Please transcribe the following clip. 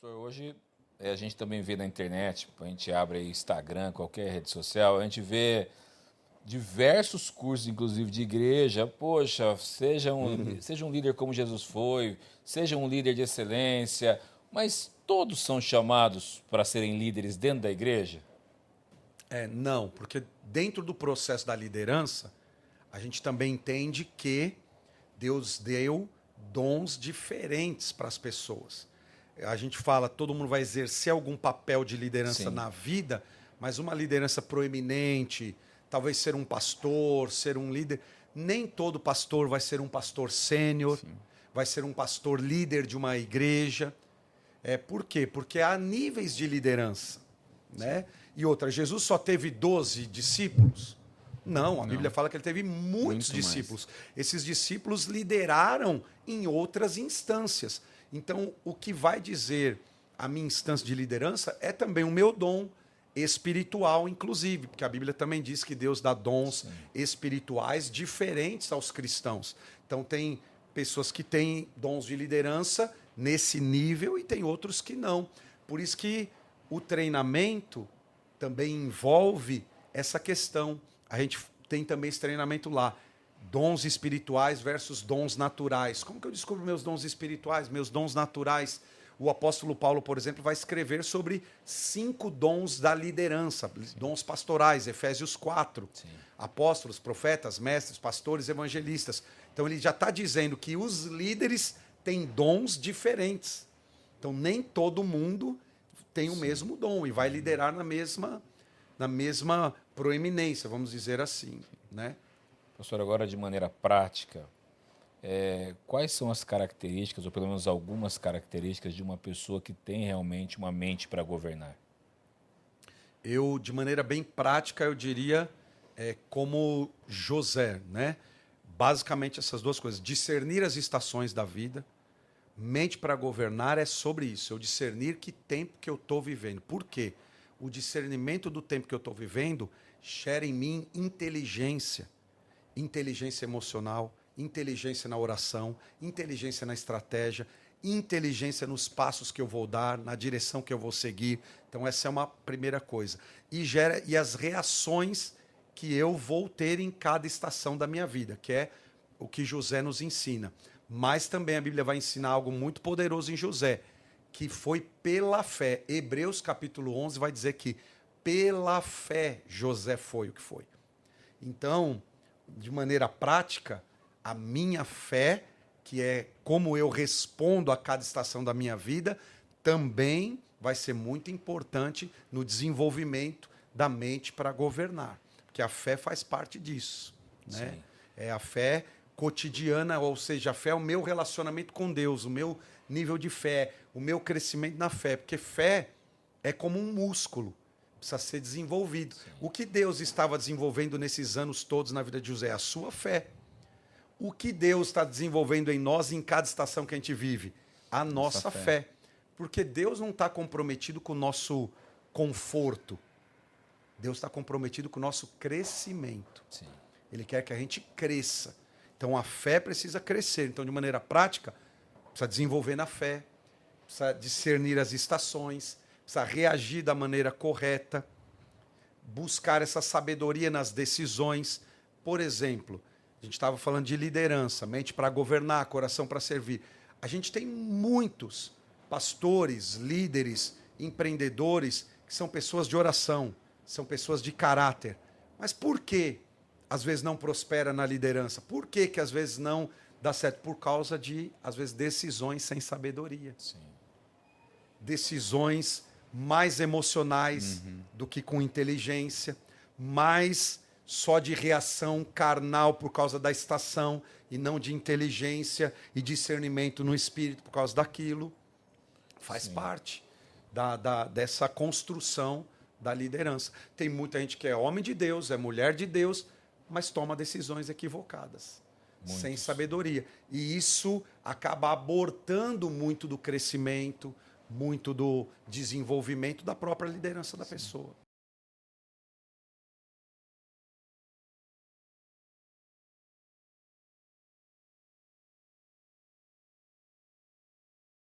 Pastor, hoje a gente também vê na internet, a gente abre aí Instagram, qualquer rede social, a gente vê diversos cursos, inclusive de igreja. Poxa, seja um líder como Jesus foi, seja um líder de excelência, mas todos são chamados para serem líderes dentro da igreja? Não, porque dentro do processo da liderança, a gente também entende que Deus deu dons diferentes para as pessoas. A gente fala, todo mundo vai exercer algum papel de liderança Sim, na vida, mas uma liderança proeminente, talvez ser um pastor, ser um líder. Nem todo pastor vai ser um pastor sênior, sim, vai ser um pastor líder de uma igreja. Por quê? Porque há níveis de liderança, né? E outra, Jesus só teve 12 discípulos? Não, a Bíblia não, fala que ele teve muitos muito mais. discípulos. Esses discípulos lideraram em outras instâncias. Então, o que vai dizer a minha instância de liderança é também o meu dom espiritual, inclusive, porque a Bíblia também diz que Deus dá dons Sim, espirituais diferentes aos cristãos. Então, tem pessoas que têm dons de liderança nesse nível e tem outros que não. Por isso que o treinamento também envolve essa questão. A gente tem também esse treinamento lá. Dons espirituais versus dons naturais. Como que eu descubro meus dons espirituais, meus dons naturais? O apóstolo Paulo, por exemplo, vai escrever sobre 5 dons da liderança, dons pastorais, Efésios 4. sim, Apóstolos, profetas, mestres, pastores, evangelistas. Então ele já está dizendo que os líderes têm dons diferentes. Então nem todo mundo tem o sim. mesmo dom e vai liderar na mesma proeminência, vamos dizer assim, né? Pastor, agora de maneira prática, quais são as características, ou pelo menos algumas características, de uma pessoa que tem realmente uma mente para governar? Eu, de maneira bem prática, eu diria como José, né? Basicamente essas duas coisas. Discernir as estações da vida, mente para governar é sobre isso. Eu discernir que tempo que eu estou vivendo. Por quê? O discernimento do tempo que eu estou vivendo gera em mim inteligência. Inteligência emocional, inteligência na oração, inteligência na estratégia, inteligência nos passos que eu vou dar, na direção que eu vou seguir. Então essa é uma primeira coisa. E as reações que eu vou ter em cada estação da minha vida, que é o que José nos ensina. Mas também a Bíblia vai ensinar algo muito poderoso em José, que foi pela fé. Hebreus capítulo 11 vai dizer que pela fé José foi o que foi. Então, de maneira prática, a minha fé, que é como eu respondo a cada estação da minha vida, também vai ser muito importante no desenvolvimento da mente para governar. Porque a fé faz parte disso, né? Sim, É a fé cotidiana, ou seja, a fé é o meu relacionamento com Deus, o meu nível de fé, o meu crescimento na fé. Porque fé é como um músculo, precisa ser desenvolvido. sim. O que Deus estava desenvolvendo nesses anos todos na vida de José? A sua fé. O que Deus está desenvolvendo em nós em cada estação que a gente vive? A Nossa nossa fé. fé. Porque Deus não está comprometido com o nosso conforto. Deus está comprometido com o nosso crescimento. Sim, Ele quer que a gente cresça. Então a fé precisa crescer. Então, de maneira prática, precisa desenvolver na fé, precisa discernir as estações, precisa reagir da maneira correta, buscar essa sabedoria nas decisões. Por exemplo, a gente estava falando de liderança, mente para governar, coração para servir. A gente tem muitos pastores, líderes, empreendedores que são pessoas de oração, são pessoas de caráter. Mas por que às vezes não prospera na liderança? Por que às vezes não dá certo? Por causa de, às vezes, decisões sem sabedoria. sim, Decisões mais emocionais do que com inteligência, mais só de reação carnal por causa da estação e não de inteligência e discernimento no espírito por causa daquilo. Faz sim. parte dessa construção da liderança. Tem muita gente que é homem de Deus, é mulher de Deus, mas toma decisões equivocadas, sem Muitos. sabedoria. E isso acaba abortando muito do crescimento, muito do desenvolvimento da própria liderança da pessoa.